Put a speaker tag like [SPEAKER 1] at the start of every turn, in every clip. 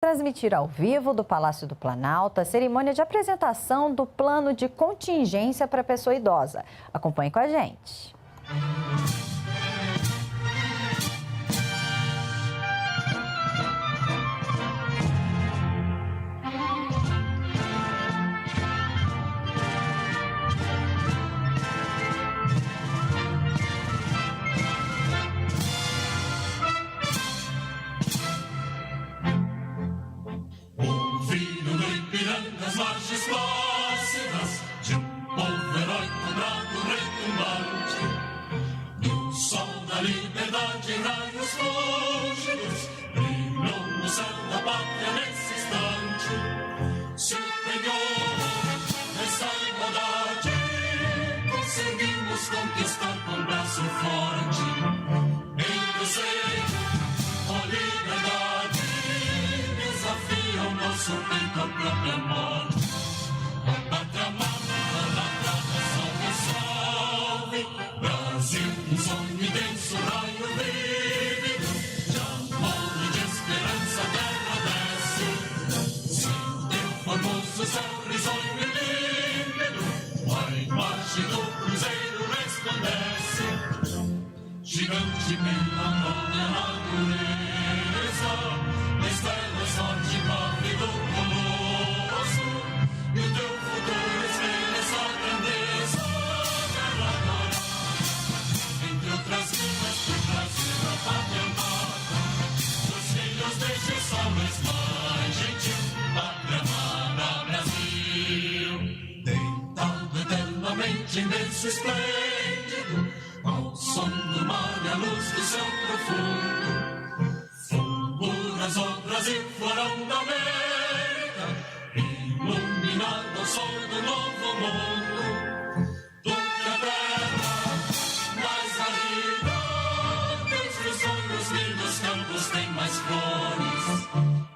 [SPEAKER 1] transmitir ao vivo do Palácio do Planalto a cerimônia de apresentação do plano de contingência para a pessoa idosa. Acompanhe com a gente.
[SPEAKER 2] Gigante pela própria natureza, estrelas forte pálido colosso, e o teu futuro espelha essa grandeza. Terra dourada, entre outras línguas do Brasil, a pátria amada, os filhos deste sol mais gentil, pátria amada Brasil. Deitado eternamente em berço esplêndido, ao som do mar e a luz do céu profundo, fulguras o Brasil, florão da América, iluminado ao sol do novo mundo. Do que a terra mais árida, os sonhos lindos campos têm mais flores,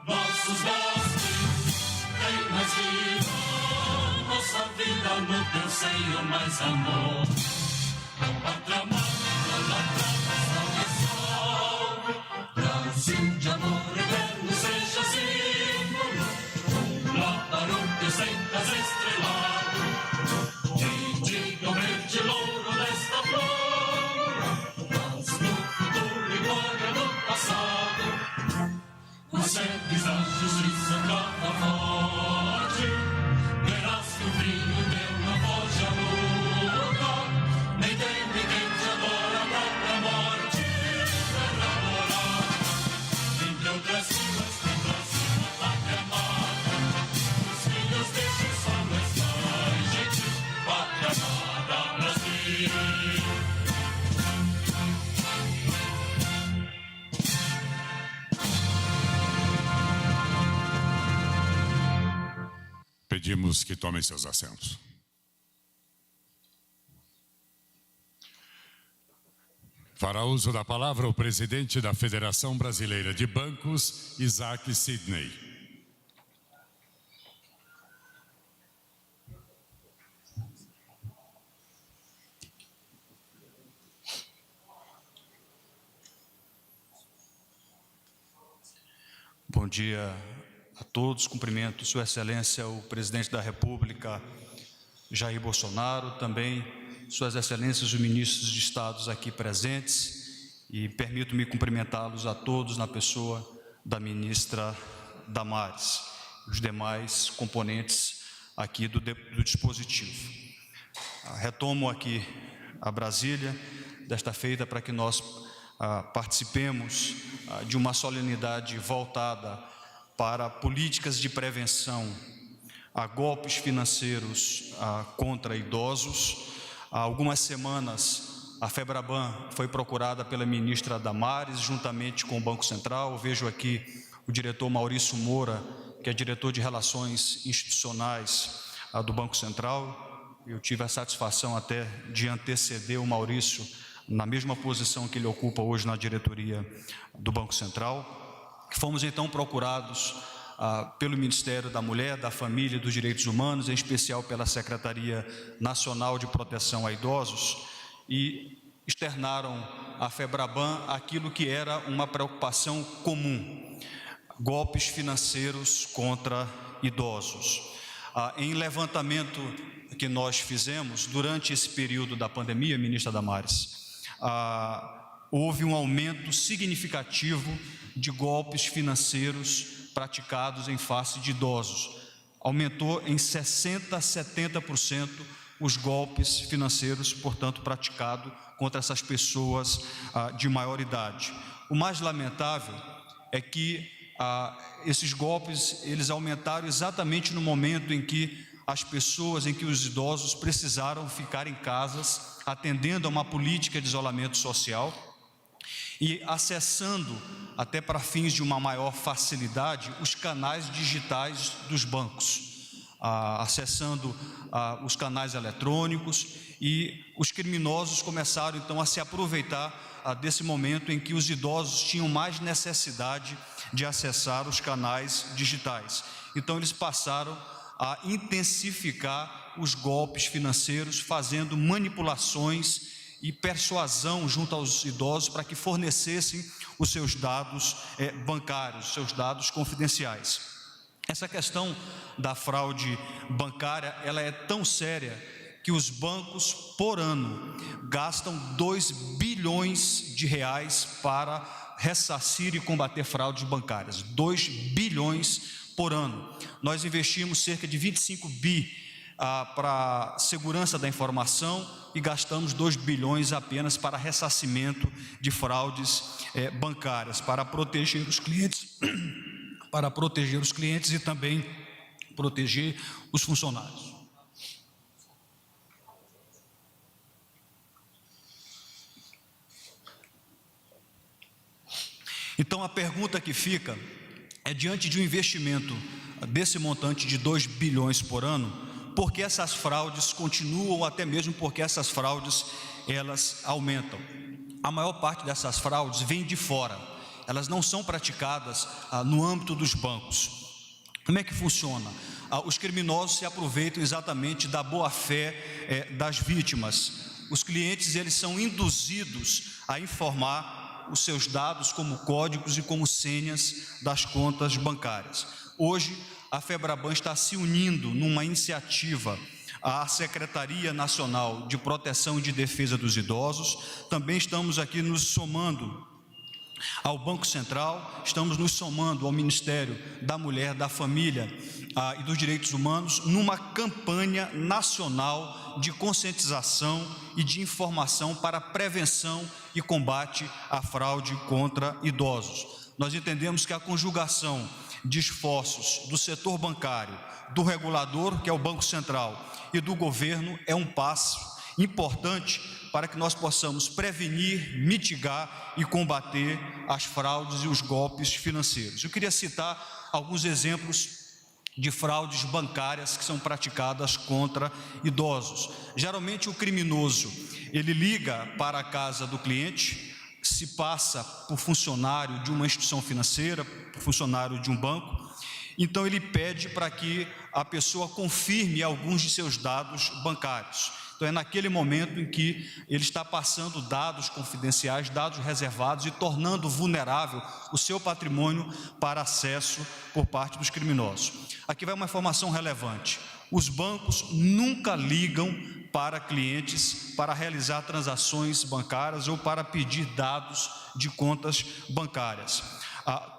[SPEAKER 2] nossos bosques têm mais vida, nossa vida no teu seio mais amor. Pátria amada, salve, salve, Brasil de amor eterno seja símbolo, lá para o teu centas estrelado, e diga o verde louro desta flor, mas no futuro e glória do passado, os seres da justiça cava forte, verás que o brilho teu não foge à luta. Nem tem ninguém te adora a própria morte, terra dourada, entre outras línguas tem Brasil, a pátria amada, os filhos deste sol mais gentil, pátria amada Brasil.
[SPEAKER 3] Pedimos que tomem seus assentos. Fará uso da palavra o presidente da Federação Brasileira de Bancos, Isaac Sidney.
[SPEAKER 4] Bom dia a todos. Cumprimento Sua Excelência, o Presidente da República, Jair Bolsonaro, também Suas Excelências, os ministros de Estados aqui presentes, e permito-me cumprimentá-los a todos na pessoa da ministra Damares, os demais componentes aqui do dispositivo. Retomo aqui a Brasília desta feita para que nós participemos de uma solenidade voltada para políticas de prevenção a golpes financeiros contra idosos. Há algumas semanas, a FEBRABAN foi procurada pela ministra Damares, juntamente com o Banco Central. Eu vejo aqui o diretor Maurício Moura, que é diretor de Relações Institucionais do Banco Central. Eu tive a satisfação até de anteceder o Maurício na mesma posição que ele ocupa hoje na diretoria do Banco Central. Fomos então procurados pelo Ministério da Mulher, da Família e dos Direitos Humanos, em especial pela Secretaria Nacional de Proteção a Idosos, e externaram à FEBRABAN aquilo que era uma preocupação comum. golpes financeiros contra idosos. Em levantamento que nós fizemos durante esse período da pandemia, ministra Damares, houve um aumento significativo de golpes financeiros praticados em face de idosos. Aumentou em 60% a 70% os golpes financeiros, portanto, praticados contra essas pessoas de maior idade. O mais lamentável é que esses golpes, eles aumentaram exatamente no momento em que os idosos precisaram ficar em casas, atendendo a uma política de isolamento social e acessando, até para fins de uma maior facilidade, os canais digitais dos bancos, acessando os canais eletrônicos, e os criminosos começaram então a se aproveitar desse momento em que os idosos tinham mais necessidade de acessar os canais digitais. Então eles passaram a intensificar os golpes financeiros, fazendo manipulações e persuasão junto aos idosos para que fornecessem os seus dados bancários, os seus dados confidenciais. Essa questão da fraude bancária, ela é tão séria que os bancos, por ano, gastam 2 bilhões de reais para ressarcir e combater fraudes bancárias. 2 bilhões por ano. Nós investimos cerca de 25 bi para segurança da informação e gastamos 2 bilhões apenas para ressarcimento de fraudes bancárias, para proteger os clientes, e também proteger os funcionários. Então a pergunta que fica é, diante de um investimento desse montante de 2 bilhões por ano, por que essas fraudes continuam, ou até mesmo porque essas fraudes, elas aumentam? A maior parte dessas fraudes vem de fora, elas não são praticadas no âmbito dos bancos. Como é que funciona? Os criminosos se aproveitam exatamente da boa-fé das vítimas. Os clientes, eles são induzidos a informar os seus dados como códigos e como senhas das contas bancárias. Hoje, a FEBRABAN está se unindo numa iniciativa à Secretaria Nacional de Proteção e de Defesa dos Idosos. Também estamos aqui nos somando ao Banco Central, estamos nos somando ao Ministério da Mulher, da Família e dos Direitos Humanos, numa campanha nacional de conscientização e de informação para prevenção e combate à fraude contra idosos. Nós entendemos que a conjugação de esforços do setor bancário, do regulador, que é o Banco Central, e do governo é um passo importante para que nós possamos prevenir, mitigar e combater as fraudes e os golpes financeiros. Eu queria citar alguns exemplos de fraudes bancárias que são praticadas contra idosos. Geralmente o criminoso, ele liga para a casa do cliente, se passa por funcionário de uma instituição financeira, por funcionário de um banco, então ele pede para que a pessoa confirme alguns de seus dados bancários. Então é naquele momento em que ele está passando dados confidenciais, dados reservados e tornando vulnerável o seu patrimônio para acesso por parte dos criminosos. Aqui vai uma informação relevante: os bancos nunca ligam para clientes para realizar transações bancárias ou para pedir dados de contas bancárias.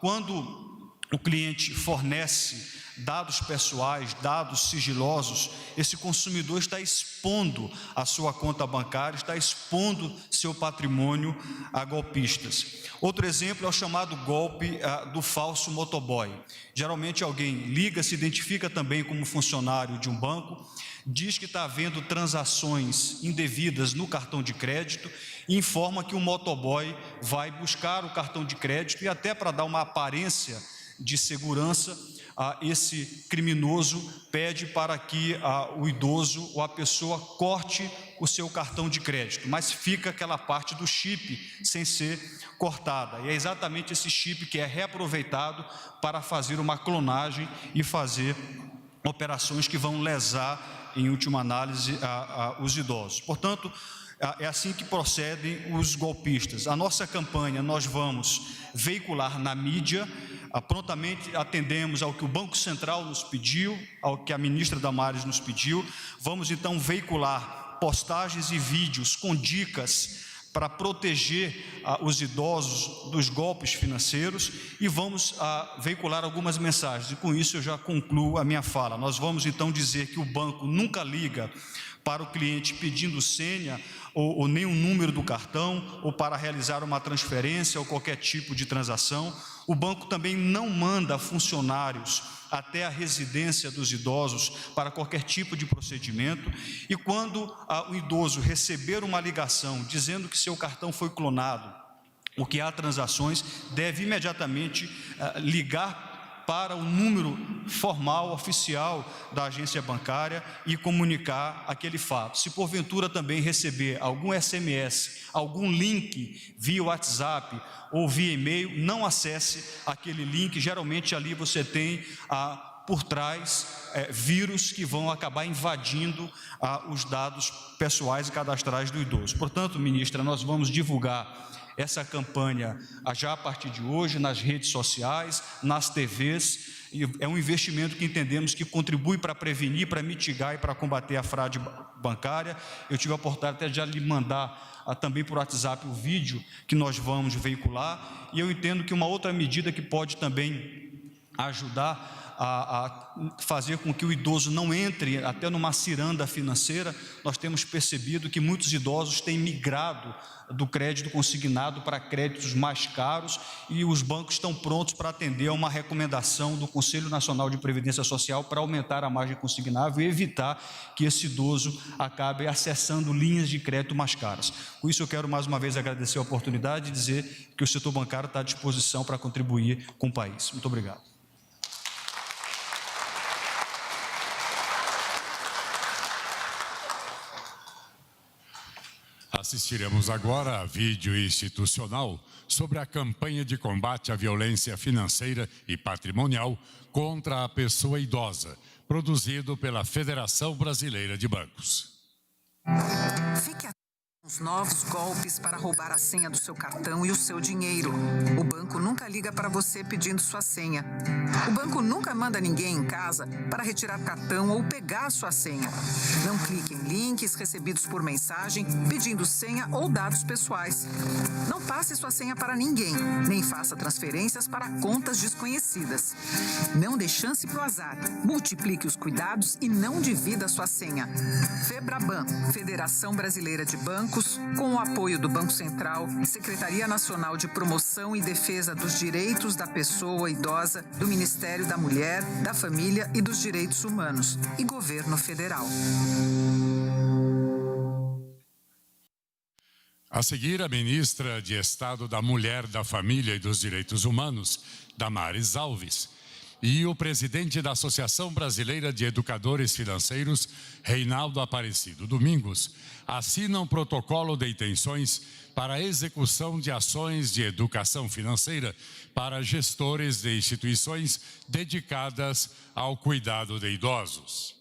[SPEAKER 4] Quando o cliente fornece dados pessoais, dados sigilosos, esse consumidor está expondo a sua conta bancária, está expondo seu patrimônio a golpistas. Outro exemplo é o chamado golpe do falso motoboy. Geralmente alguém liga, se identifica também como funcionário de um banco, diz que está havendo transações indevidas no cartão de crédito e informa que o motoboy vai buscar o cartão de crédito e, até para dar uma aparência de segurança, esse criminoso pede para que o idoso ou a pessoa corte o seu cartão de crédito, mas fica aquela parte do chip sem ser cortada, e é exatamente esse chip que é reaproveitado para fazer uma clonagem e fazer operações que vão lesar, em última análise, os idosos. Portanto, é assim que procedem os golpistas. A nossa campanha, nós vamos veicular na mídia prontamente atendemos ao que o Banco Central nos pediu, ao que a ministra Damares nos pediu. Vamos então veicular postagens e vídeos com dicas para proteger os idosos dos golpes financeiros e vamos veicular algumas mensagens. E com isso eu já concluo a minha fala. Nós vamos então dizer que o banco nunca liga para o cliente pedindo senha ou nem o número do cartão ou para realizar uma transferência ou qualquer tipo de transação. O banco também não manda funcionários até a residência dos idosos para qualquer tipo de procedimento. E quando o idoso receber uma ligação dizendo que seu cartão foi clonado ou que há transações, deve imediatamente ligar para o número formal, oficial da agência bancária e comunicar aquele fato. Se porventura também receber algum SMS, algum link via WhatsApp ou via e-mail, não acesse aquele link. Geralmente ali você tem por trás vírus que vão acabar invadindo os dados pessoais e cadastrais do idoso. Portanto, ministra, nós vamos divulgar essa campanha já a partir de hoje nas redes sociais, nas TVs, e é um investimento que entendemos que contribui para prevenir, para mitigar e para combater a fraude bancária. Eu tive a oportunidade até de lhe mandar também por WhatsApp o vídeo que nós vamos veicular, e eu entendo que uma outra medida que pode também ajudar a fazer com que o idoso não entre até numa ciranda financeira. Nós temos percebido que muitos idosos têm migrado do crédito consignado para créditos mais caros e os bancos estão prontos para atender a uma recomendação do Conselho Nacional de Previdência Social para aumentar a margem consignável e evitar que esse idoso acabe acessando linhas de crédito mais caras. Com isso eu quero mais uma vez agradecer a oportunidade e dizer que o setor bancário está à disposição para contribuir com o país. Muito obrigado.
[SPEAKER 3] Assistiremos agora a vídeo institucional sobre a campanha de combate à violência financeira e patrimonial contra a pessoa idosa, produzido pela Federação Brasileira de Bancos.
[SPEAKER 5] Fique atento aos novos golpes para roubar a senha do seu cartão e o seu dinheiro. O banco nunca liga para você pedindo sua senha. O banco nunca manda ninguém em casa para retirar cartão ou pegar sua senha. Não clique em links recebidos por mensagem pedindo senha ou dados pessoais. Não passe sua senha para ninguém, nem faça transferências para contas desconhecidas. Não dê chance para o azar. Multiplique os cuidados e não divida sua senha. Febraban, Federação Brasileira de Bancos, com o apoio do Banco Central, Secretaria Nacional de Promoção e Defesa dos Direitos da Pessoa Idosa, do Ministério da Mulher, da Família e dos Direitos Humanos e Governo Federal.
[SPEAKER 3] A seguir, a ministra de Estado da Mulher, da Família e dos Direitos Humanos, Damares Alves, e o presidente da Associação Brasileira de Educadores Financeiros, Reinaldo Aparecido Domingos, assinam protocolo de intenções para a execução de ações de educação financeira para gestores de instituições dedicadas ao cuidado de idosos.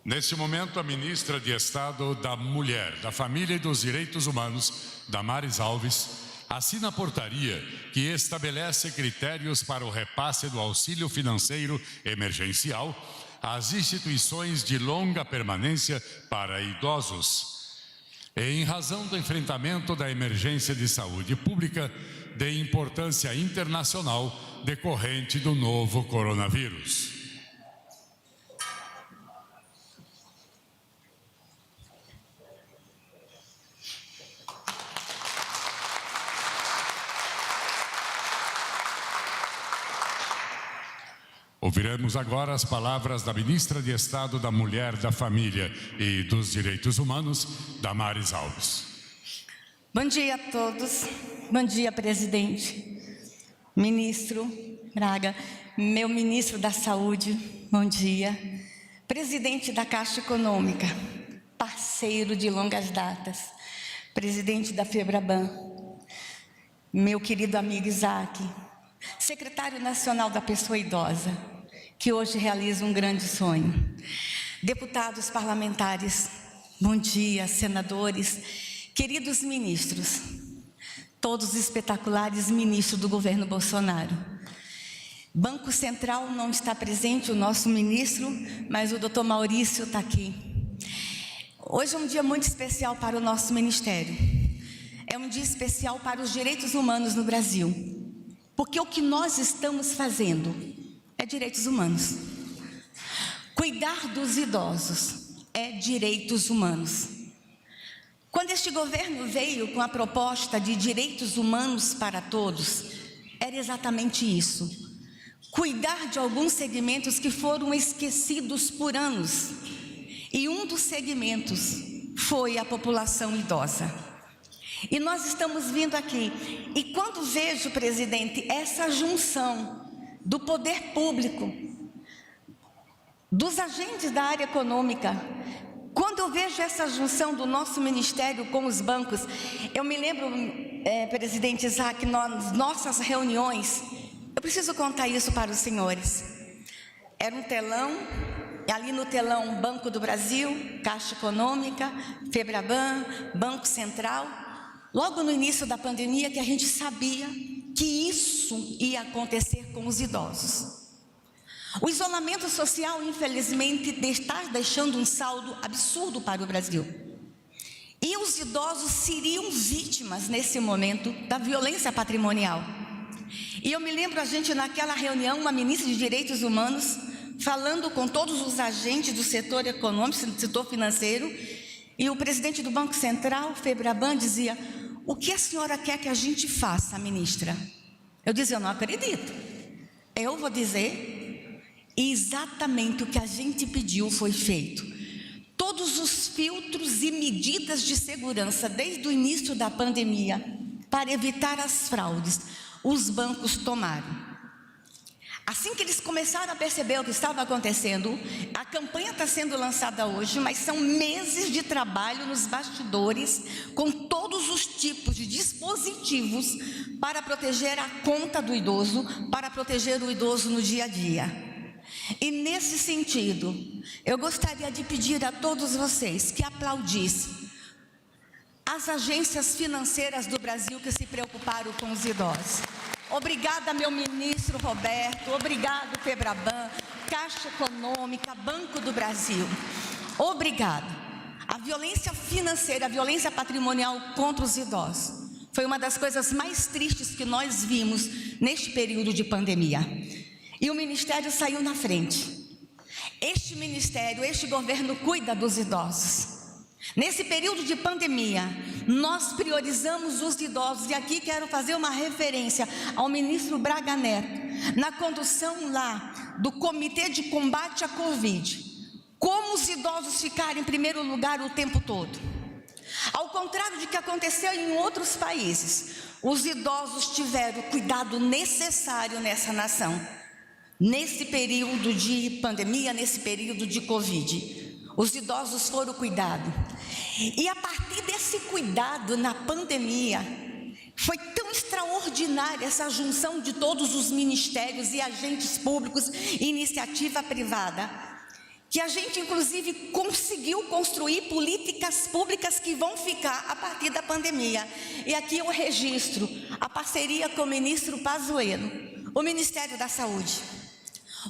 [SPEAKER 3] Neste momento, a ministra de Estado da Mulher, da Família e dos Direitos Humanos, Damares Alves, assina a portaria que estabelece critérios para o repasse do auxílio financeiro emergencial às instituições de longa permanência para idosos, em razão do enfrentamento da emergência de saúde pública de importância internacional decorrente do novo coronavírus. Ouviremos agora as palavras da ministra de Estado da Mulher, da Família e dos Direitos Humanos, Damares Alves.
[SPEAKER 6] Bom dia a todos. Bom dia, presidente. Ministro Braga, meu ministro da Saúde, bom dia. presidente da Caixa Econômica, parceiro de longas datas, presidente da FEBRABAN, meu querido amigo Isaac, secretário nacional da pessoa idosa, que hoje realiza um grande sonho, deputados parlamentares, bom dia, senadores, queridos ministros, todos espetaculares ministros do governo Bolsonaro. Banco Central não está presente, o nosso ministro, mas o doutor Maurício está aqui. Hoje é um dia muito especial para o nosso ministério. É um dia especial para os direitos humanos no Brasil. Porque o que nós estamos fazendo é direitos humanos. Cuidar dos idosos é direitos humanos. Quando este governo veio com a proposta de direitos humanos para todos, era exatamente isso. Cuidar de alguns segmentos que foram esquecidos por anos. E um dos segmentos foi a população idosa. E nós estamos vindo aqui. E quando vejo, presidente, essa junção do poder público, dos agentes da área econômica, quando eu vejo essa junção do nosso ministério com os bancos, eu me lembro, presidente Isaac, nas nossas reuniões, eu preciso contar isso para os senhores. Era um telão, e ali no telão, Banco do Brasil, Caixa Econômica, FEBRABAN, Banco Central. Logo no início da pandemia, que a gente sabia que isso ia acontecer com os idosos. O isolamento social, infelizmente, está deixando um saldo absurdo para o Brasil. E os idosos seriam vítimas, nesse momento, da violência patrimonial. E eu me lembro, a gente naquela reunião, uma ministra de Direitos Humanos, falando com todos os agentes do setor econômico, do setor financeiro, e o presidente do Banco Central, FEBRABAN, dizia: o que a senhora quer que a gente faça, ministra? Eu dizia: eu não acredito. Eu vou dizer, exatamente o que a gente pediu foi feito. Todos os filtros e medidas de segurança, desde o início da pandemia, para evitar as fraudes, os bancos tomaram. Assim que eles começaram a perceber o que estava acontecendo, a campanha está sendo lançada hoje, mas são meses de trabalho nos bastidores, com todos os tipos de dispositivos para proteger a conta do idoso, para proteger o idoso no dia a dia. E nesse sentido, eu gostaria de pedir a todos vocês que aplaudissem as agências financeiras do Brasil que se preocuparam com os idosos. Obrigada, meu ministro Roberto, obrigado, FEBRABAN, Caixa Econômica, Banco do Brasil. Obrigado. A violência financeira, a violência patrimonial contra os idosos foi uma das coisas mais tristes que nós vimos neste período de pandemia. E o Ministério saiu na frente. Este Ministério, este governo cuida dos idosos. Nesse período de pandemia, nós priorizamos os idosos. E aqui quero fazer uma referência ao ministro Braga Neto, na condução lá do Comitê de Combate à Covid. Como os idosos ficaram em primeiro lugar o tempo todo. Ao contrário de que aconteceu em outros países, os idosos tiveram o cuidado necessário nessa nação. Nesse período de pandemia, nesse período de Covid, os idosos foram cuidados. E a partir desse cuidado na pandemia, foi tão extraordinária essa junção de todos os ministérios e agentes públicos e iniciativa privada, que a gente inclusive conseguiu construir políticas públicas que vão ficar a partir da pandemia. E aqui eu registro a parceria com o ministro Pazuello, o Ministério da Saúde.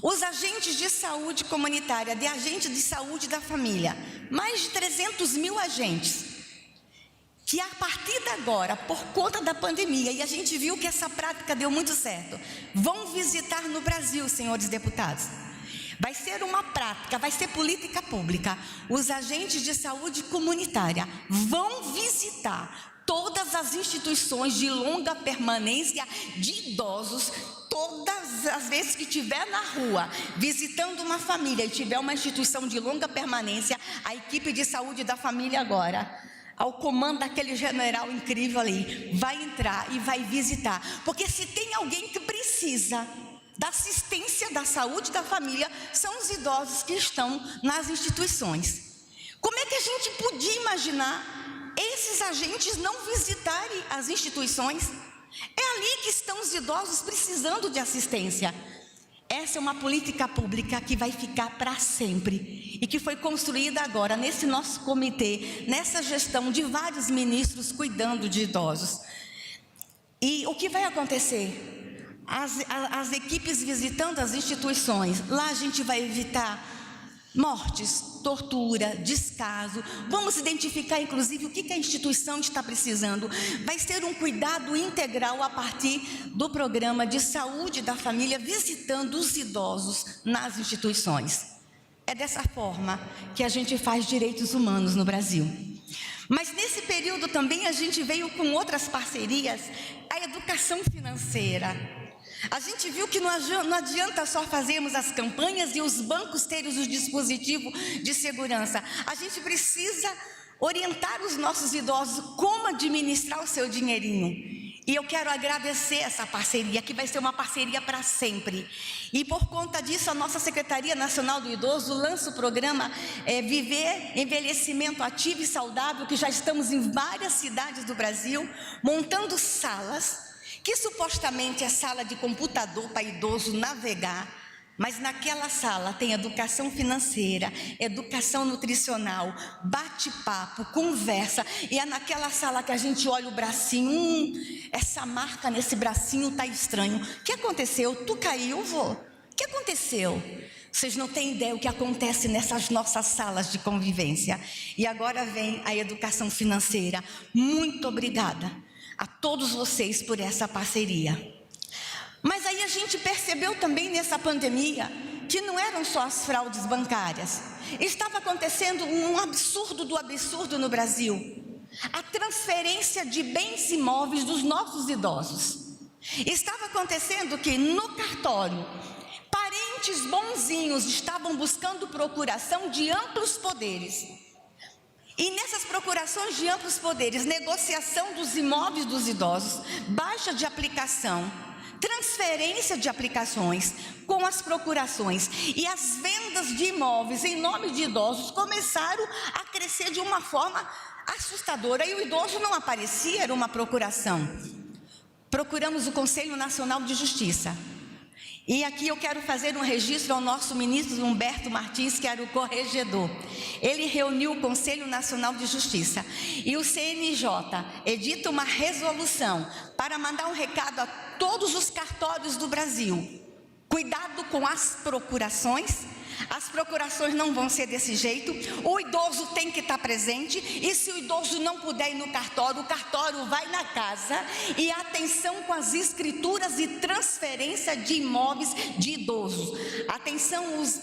[SPEAKER 6] Os agentes de saúde comunitária, de agentes de saúde da família, mais de 300 mil agentes, que a partir de agora, por conta da pandemia, e a gente viu que essa prática deu muito certo, vão visitar no Brasil, senhores deputados. Vai ser uma prática, vai ser política pública. Os agentes de saúde comunitária vão visitar todas as instituições de longa permanência de idosos. Todas as vezes que estiver na rua, visitando uma família e tiver uma instituição de longa permanência, a equipe de saúde da família agora, ao comando daquele general incrível ali, vai entrar e vai visitar. Porque se tem alguém que precisa da assistência da saúde da família são os idosos que estão nas instituições. Como é que a gente podia imaginar esses agentes não visitarem as instituições? É ali que estão os idosos precisando de assistência. Essa é uma política pública que vai ficar para sempre e que foi construída agora nesse nosso comitê, nessa gestão de vários ministros cuidando de idosos. E o que vai acontecer? As equipes visitando as instituições, lá a gente vai evitar mortes, tortura, descaso. Vamos identificar, inclusive, o que a instituição está precisando. Vai ser um cuidado integral a partir do programa de saúde da família, visitando os idosos nas instituições. É dessa forma que a gente faz direitos humanos no Brasil. Mas nesse período também a gente veio com outras parcerias, a educação financeira. A gente viu que não adianta só fazermos as campanhas e os bancos terem os dispositivos de segurança. A gente precisa orientar os nossos idosos como administrar o seu dinheirinho. E eu quero agradecer essa parceria, que vai ser uma parceria para sempre. E por conta disso, a nossa Secretaria Nacional do Idoso lança o programa Viver Envelhecimento Ativo e Saudável, que já estamos em várias cidades do Brasil, montando salas, que supostamente é sala de computador para idoso navegar, mas naquela sala tem educação financeira, educação nutricional, bate-papo, conversa, e é naquela sala que a gente olha o bracinho, essa marca nesse bracinho está estranho. O que aconteceu? Tu caiu, vô? O que aconteceu? Vocês não têm ideia o que acontece nessas nossas salas de convivência. E agora vem a educação financeira. Muito obrigada a todos vocês por essa parceria. Mas aí a gente percebeu também nessa pandemia que não eram só as fraudes bancárias. Estava acontecendo um absurdo do absurdo no Brasil. A transferência de bens imóveis dos nossos idosos. Estava acontecendo que no cartório, parentes bonzinhos estavam buscando procuração de amplos poderes. E nessas procurações de amplos poderes, negociação dos imóveis dos idosos, baixa de aplicação, transferência de aplicações com as procurações e as vendas de imóveis em nome de idosos começaram a crescer de uma forma assustadora. E o idoso não aparecia, era uma procuração. Procuramos o Conselho Nacional de Justiça. E aqui eu quero fazer um registro ao nosso ministro Humberto Martins, que era o corregedor. Ele reuniu o Conselho Nacional de Justiça e o CNJ edita uma resolução para mandar um recado a todos os cartórios do Brasil. Cuidado com as procurações. As procurações não vão ser desse jeito. O idoso tem que estar presente. E se o idoso não puder ir no cartório, o cartório vai na casa. E atenção com as escrituras e transferência de imóveis de idosos. Atenção os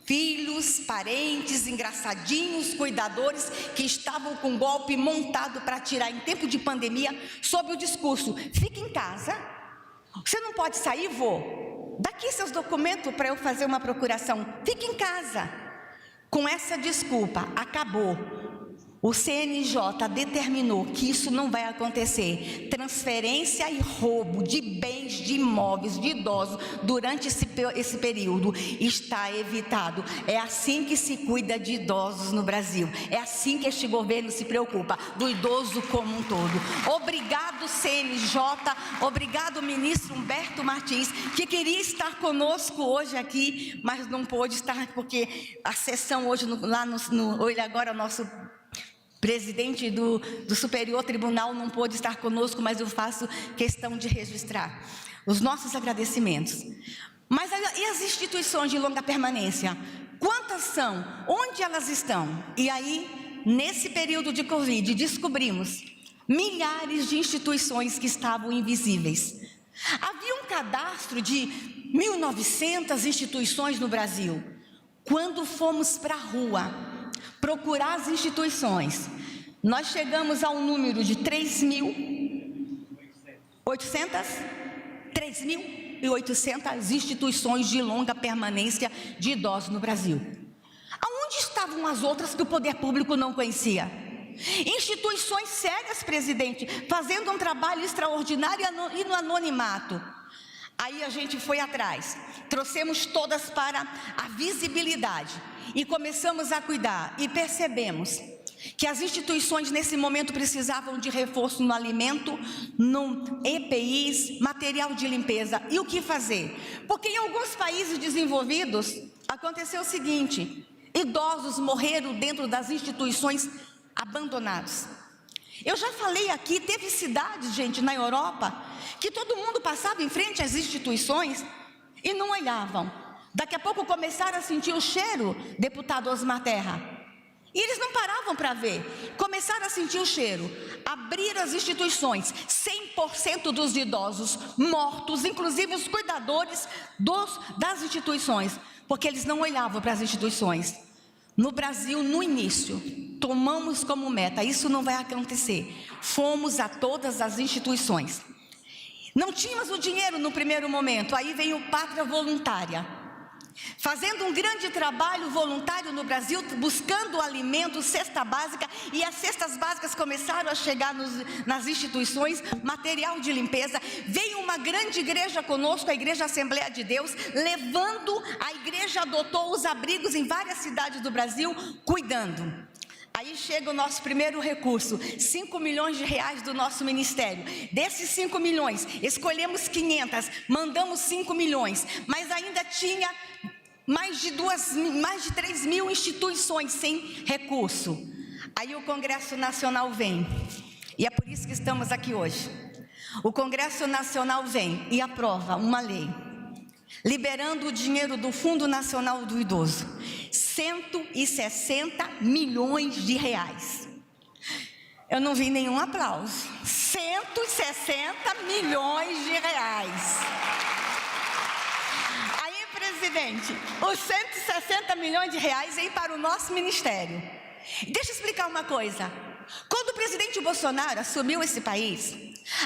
[SPEAKER 6] filhos, parentes, engraçadinhos, cuidadores que estavam com golpe montado para tirar em tempo de pandemia, sob o discurso: fique em casa, você não pode sair, vô. Daqui seus documentos para eu fazer uma procuração. Fique em casa. Com essa desculpa, acabou. O CNJ determinou que isso não vai acontecer. Transferência e roubo de bens, de imóveis, de idosos durante esse período está evitado. É assim que se cuida de idosos no Brasil. É assim que este governo se preocupa, do idoso como um todo. Obrigado, CNJ. Obrigado, ministro Humberto Martins, que queria estar conosco hoje aqui, mas não pôde estar porque a sessão hoje, ele agora é o nosso presidente do Superior Tribunal, não pôde estar conosco, mas eu faço questão de registrar os nossos agradecimentos. Mas e as instituições de longa permanência? Quantas são? Onde elas estão? E aí, nesse período de Covid, descobrimos milhares de instituições que estavam invisíveis. Havia um cadastro de 1.900 instituições no Brasil. Quando fomos para a rua procurar as instituições, nós chegamos ao número de 3.800 instituições de longa permanência de idosos no Brasil. Aonde estavam as outras que o poder público não conhecia? Instituições sérias, presidente, fazendo um trabalho extraordinário e no anonimato. Aí a gente foi atrás, trouxemos todas para a visibilidade e começamos a cuidar e percebemos que as instituições nesse momento precisavam de reforço no alimento, no EPIs, material de limpeza. E o que fazer? Porque em alguns países desenvolvidos aconteceu o seguinte: idosos morreram dentro das instituições abandonados. Eu já falei aqui, teve cidades, gente, na Europa, que todo mundo passava em frente às instituições e não olhavam. Daqui a pouco começaram a sentir o cheiro, deputado Osmar Terra. E eles não paravam para ver, começaram a sentir o cheiro, abriram as instituições, 100% dos idosos mortos, inclusive os cuidadores das instituições, porque eles não olhavam para as instituições. No Brasil, no início, tomamos como meta, isso não vai acontecer, fomos a todas as instituições. Não tínhamos o dinheiro no primeiro momento, aí veio o Pátria Voluntária, fazendo um grande trabalho voluntário no Brasil, buscando alimentos, cesta básica, e as cestas básicas começaram a chegar nas instituições, material de limpeza. Veio uma grande igreja conosco, a Igreja Assembleia de Deus, levando, a igreja adotou os abrigos em várias cidades do Brasil, cuidando. Aí chega o nosso primeiro recurso, 5 milhões de reais do nosso ministério. Desses 5 milhões, escolhemos 500, mandamos 5 milhões, mas ainda tinha mais de 3 mil instituições sem recurso. Aí o Congresso Nacional vem, e é por isso que estamos aqui hoje. O Congresso Nacional vem e aprova uma lei, liberando o dinheiro do Fundo Nacional do Idoso, 160 milhões de reais. Eu não vi nenhum aplauso. 160 milhões de reais. Aí, presidente, os 160 milhões de reais vêm para o nosso ministério. Deixa eu explicar uma coisa. Quando o presidente Bolsonaro assumiu esse país,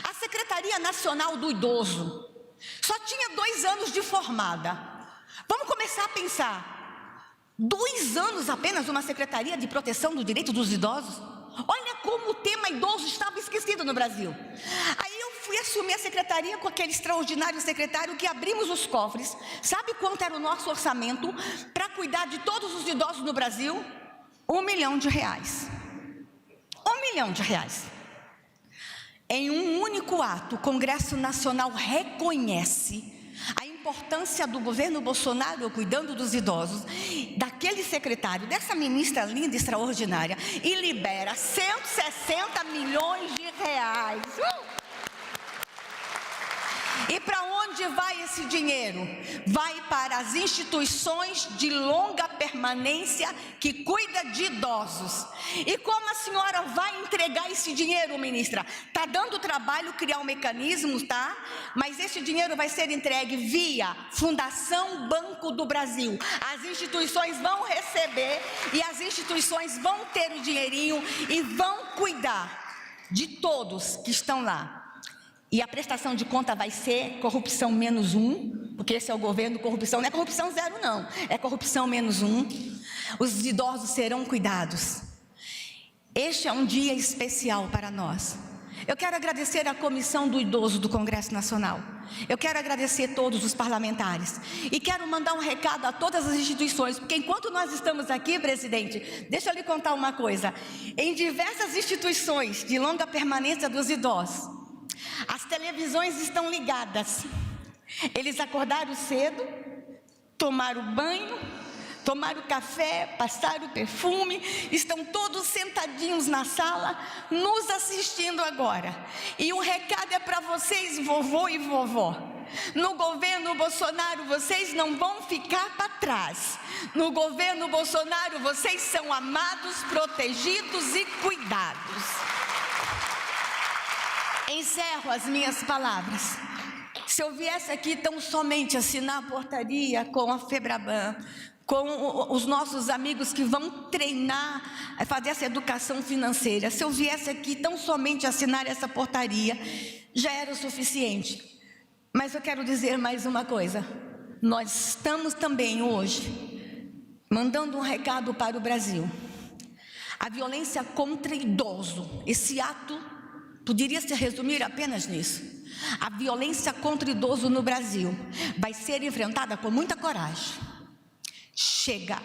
[SPEAKER 6] a Secretaria Nacional do Idoso só tinha 2 anos de formada. Vamos começar a pensar. 2 anos apenas uma Secretaria de Proteção do Direito dos Idosos? Olha como o tema idoso estava esquecido no Brasil. Aí eu fui assumir a secretaria com aquele extraordinário secretário que abrimos os cofres. Sabe quanto era o nosso orçamento para cuidar de todos os idosos no Brasil? 1 milhão de reais. 1 milhão de reais. Em um único ato, o Congresso Nacional reconhece a importância do governo Bolsonaro cuidando dos idosos, daquele secretário, dessa ministra linda, extraordinária, e libera 160 milhões de reais. E para onde vai esse dinheiro? Vai para as instituições de longa permanência que cuida de idosos. E como a senhora vai entregar esse dinheiro, ministra? Está dando trabalho criar um mecanismo, tá? Mas esse dinheiro vai ser entregue via Fundação Banco do Brasil. As instituições vão receber e as instituições vão ter o dinheirinho e vão cuidar de todos que estão lá. E a prestação de conta vai ser corrupção -1, porque esse é o governo corrupção, não é corrupção 0 não, é corrupção -1. Os idosos serão cuidados. Este é um dia especial para nós. Eu quero agradecer à Comissão do Idoso do Congresso Nacional. Eu quero agradecer todos os parlamentares. E quero mandar um recado a todas as instituições, porque enquanto nós estamos aqui, presidente, deixa eu lhe contar uma coisa. Em diversas instituições de longa permanência dos idosos, as televisões estão ligadas. Eles acordaram cedo, tomaram banho, tomaram café, passaram perfume, estão todos sentadinhos na sala, nos assistindo agora. E o recado é para vocês, vovô e vovó. No governo Bolsonaro, vocês não vão ficar para trás. No governo Bolsonaro, vocês são amados, protegidos e cuidados. Encerro as minhas palavras. Se eu viesse aqui tão somente assinar a portaria com a FEBRABAN, com os nossos amigos que vão treinar, fazer essa educação financeira, se eu viesse aqui tão somente assinar essa portaria, já era o suficiente. Mas eu quero dizer mais uma coisa. Nós estamos também hoje mandando um recado para o Brasil. A violência contra idoso, esse ato poderia se resumir apenas nisso. a violência contra o idoso no Brasil vai ser enfrentada com muita coragem. Chega!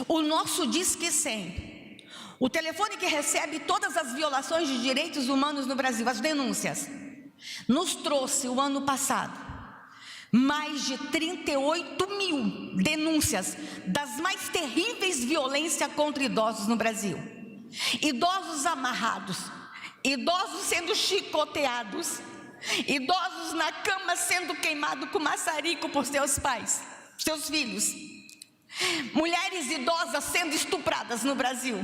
[SPEAKER 6] O nosso Disque 100, o telefone que recebe todas as violações de direitos humanos no Brasil, as denúncias, nos trouxe o ano passado mais de 38 mil denúncias das mais terríveis violências contra idosos no Brasil. Idosos amarrados, idosos sendo chicoteados, idosos na cama sendo queimados com maçarico por seus pais, seus filhos. Mulheres idosas sendo estupradas no Brasil.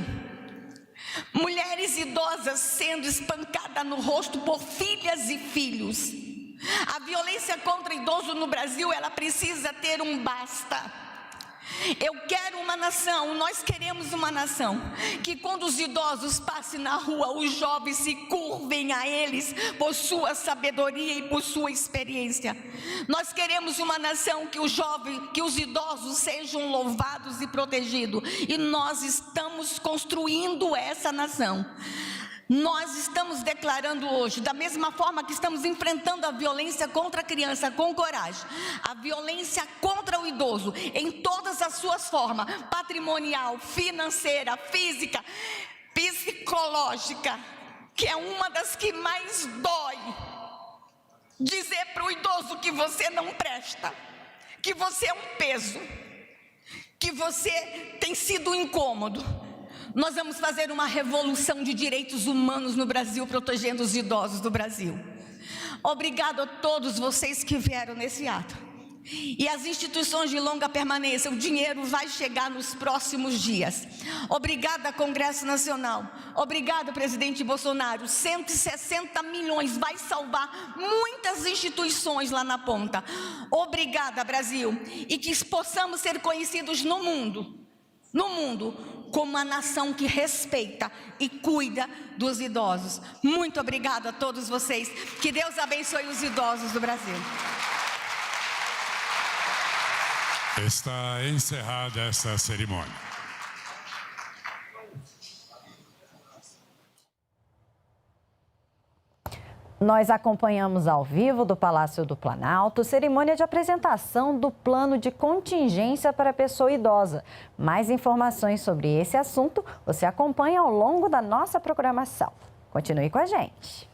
[SPEAKER 6] Mulheres idosas sendo espancadas no rosto por filhas e filhos. A violência contra idoso no Brasil, ela precisa ter um basta. Eu quero uma nação, nós queremos uma nação que quando os idosos passem na rua, os jovens se curvem a eles por sua sabedoria e por sua experiência. Nós queremos uma nação que os idosos sejam louvados e protegidos. E nós estamos construindo essa nação. Nós estamos declarando hoje, da mesma forma que estamos enfrentando a violência contra a criança com coragem, a violência contra o idoso em todas as suas formas, patrimonial, financeira, física, psicológica, que é uma das que mais dói. Dizer para o idoso que você não presta, que você é um peso, que você tem sido um incômodo. Nós vamos fazer uma revolução de direitos humanos no Brasil, protegendo os idosos do Brasil. Obrigado a todos vocês que vieram nesse ato. E as instituições de longa permanência, o dinheiro vai chegar nos próximos dias. Obrigada, Congresso Nacional. Obrigado, presidente Bolsonaro. 160 milhões vai salvar muitas instituições lá na ponta. Obrigada, Brasil. E que possamos ser conhecidos no mundo, como uma nação que respeita e cuida dos idosos. Muito obrigada a todos vocês. Que Deus abençoe os idosos do Brasil.
[SPEAKER 3] Está encerrada essa cerimônia.
[SPEAKER 1] Nós acompanhamos ao vivo do Palácio do Planalto cerimônia de apresentação do plano de contingência para a pessoa idosa. Mais informações sobre esse assunto você acompanha ao longo da nossa programação. Continue com a gente.